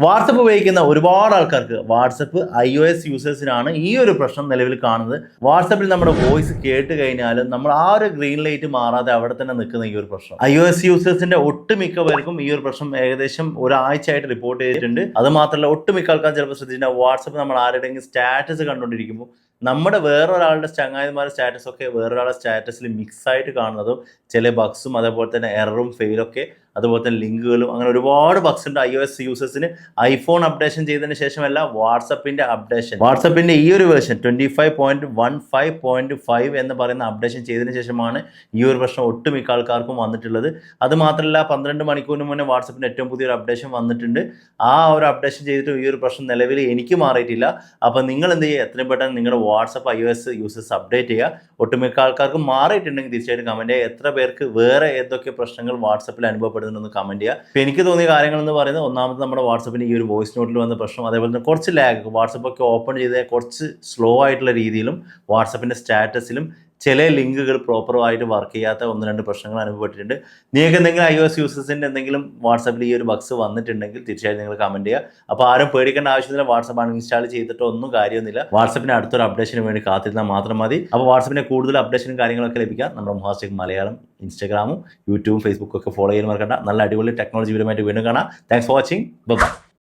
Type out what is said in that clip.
WhatsApp ഉപയോഗിക്കുന്ന ഒരുപാട് ആൾക്കാർക്ക് വാട്സപ്പ് iOS യൂസേഴ്സിനാണ് ഈ ഒരു പ്രശ്നം നിലവിൽ കാണുന്നത്. വാട്സപ്പിൽ നമ്മുടെ വോയിസ് കേട്ട് കഴിഞ്ഞാലും നമ്മൾ ആ ഒരു ഗ്രീൻ ലൈറ്റ് മാറാതെ അവിടെ തന്നെ നിൽക്കുന്ന ഈ ഒരു പ്രശ്നം iOS യൂസേഴ്സിന്റെ ഒട്ടുമിക്ക പേർക്കും ഈ ഒരു പ്രശ്നം ഏകദേശം ഒരാഴ്ചയായിട്ട് റിപ്പോർട്ട് ചെയ്തിട്ടുണ്ട്. അത് മാത്രമല്ല ഒട്ടുമിക്ക ആൾക്കാർ ചിലപ്പോൾ ശ്രദ്ധിച്ചിട്ടുണ്ടാവും, വാട്സപ്പ് നമ്മൾ ആരുടെയെങ്കിലും സ്റ്റാറ്റസ് കണ്ടുകൊണ്ടിരിക്കുമ്പോൾ നമ്മുടെ വേറൊരാളുടെ ചങ്ങാതിമാരുടെ സ്റ്റാറ്റസ് ഒക്കെ വേറൊരാളുടെ സ്റ്റാറ്റസിൽ മിക്സ് ആയിട്ട് കാണുന്നതും ചില ബഗ്സും അതേപോലെ തന്നെ എററും ഫെയിലൊക്കെ അതുപോലെ തന്നെ ലിങ്കുകളും അങ്ങനെ ഒരുപാട് ബഗ്സ് ഉണ്ട് iOS യൂസേഴ്സിന്. ഐഫോൺ അപ്ഡേഷൻ ചെയ്തതിന് ശേഷമല്ല വാട്സപ്പിന്റെ അപ്ഡേഷൻ, വാട്സപ്പിന്റെ ഈ ഒരു വേർഷൻ 25.15.5 എന്ന് പറയുന്ന അപ്ഡേഷൻ ചെയ്തതിന് ശേഷമാണ് ഈ ഒരു പ്രശ്നം ഒട്ടുമിക്ക ആൾക്കാർക്കും വന്നിട്ടുള്ളത്. അത് മാത്രമല്ല 12 മണിക്കൂറിന് മുന്നേ വാട്സപ്പിന്റെ ഏറ്റവും പുതിയൊരു അപ്ഡേഷൻ വന്നിട്ടുണ്ട്. ആ ഒരു അപ്ഡേഷൻ ചെയ്തിട്ട് ഈ ഒരു പ്രശ്നം നിലവിൽ എനിക്ക് മാറിയിട്ടില്ല. അപ്പോൾ നിങ്ങൾ എന്ത് ചെയ്യുക, എത്രയും പെട്ടെന്ന് നിങ്ങളുടെ വാട്സപ്പ് iOS യൂസേഴ്സ് അപ്ഡേറ്റ് ചെയ്യുക. ഒട്ടുമിക്ക ആൾക്കാർക്ക് മാറിയിട്ടുണ്ടെങ്കിൽ തീർച്ചയായിട്ടും കമന്റ് ചെയ്യുക. എത്ര പേർക്ക് വേറെ ഏതൊക്കെ പ്രശ്നങ്ങൾ വാട്സപ്പിൽ അനുഭവപ്പെടുന്നുണ്ടെന്ന് കമന്റ് ചെയ്യുക. അപ്പോൾ എനിക്ക് തോന്നിയ കാര്യങ്ങൾ എന്ന് പറയുന്നത്, ഒന്നാമത് നമ്മുടെ വാട്സപ്പിന് ഈ ഒരു വോയിസ് നോട്ടിൽ വന്ന പ്രശ്നം, അതേപോലെ തന്നെ കുറച്ച് ലാഗ്, വാട്സപ്പൊക്കെ ഓപ്പൺ ചെയ്ത് കുറച്ച് സ്ലോ ആയിട്ടുള്ള രീതിയിലും വാട്സപ്പിന്റെ സ്റ്റാറ്റസിലും ചില ലിങ്കുകൾ പ്രോപ്പറായിട്ട് വർക്ക് ചെയ്യാത്ത 1-2 പ്രശ്നങ്ങൾ അനുഭവപ്പെട്ടിട്ടുണ്ട്. നിങ്ങൾക്ക് എന്തെങ്കിലും iOS യൂസേഴ്സിൻ്റെ എന്തെങ്കിലും വാട്സപ്പിൽ ഈ ഒരു ബഗ്സ് വന്നിട്ടുണ്ടെങ്കിൽ തീർച്ചയായും നിങ്ങൾ കമന്റ് ചെയ്യുക. അപ്പോൾ ആരും പേടിക്കേണ്ട ആവശ്യമില്ല, വാട്സപ്പ് അൺഇൻസ്റ്റാൾ ചെയ്തിട്ടോ ഒന്നും കാര്യമൊന്നുമില്ല. വാട്സപ്പിന് അടുത്തൊരു അപ്ഡേഷന് വേണ്ടി കാത്തിരുന്നാൽ മാത്രം മതി. അപ്പോൾ വാട്സപ്പിന്റെ കൂടുതൽ അപ്ഡേഷനും കാര്യങ്ങളൊക്കെ ലഭിക്കാൻ നമ്മുടെ മുഹാസ്റ്റിക് മലയാളം ഇൻസ്റ്റാഗ്രാമും യൂട്യൂബും ഫേസ്ബുക്കും ഒക്കെ ഫോളോ ചെയ്യാൻ മറക്കണ്ട. നല്ല അടിപൊളി ടെക്നോളജി വീഡിയോ ആയിട്ട് വീണ്ടും കാണാം. Thanks for watching. ബൈ.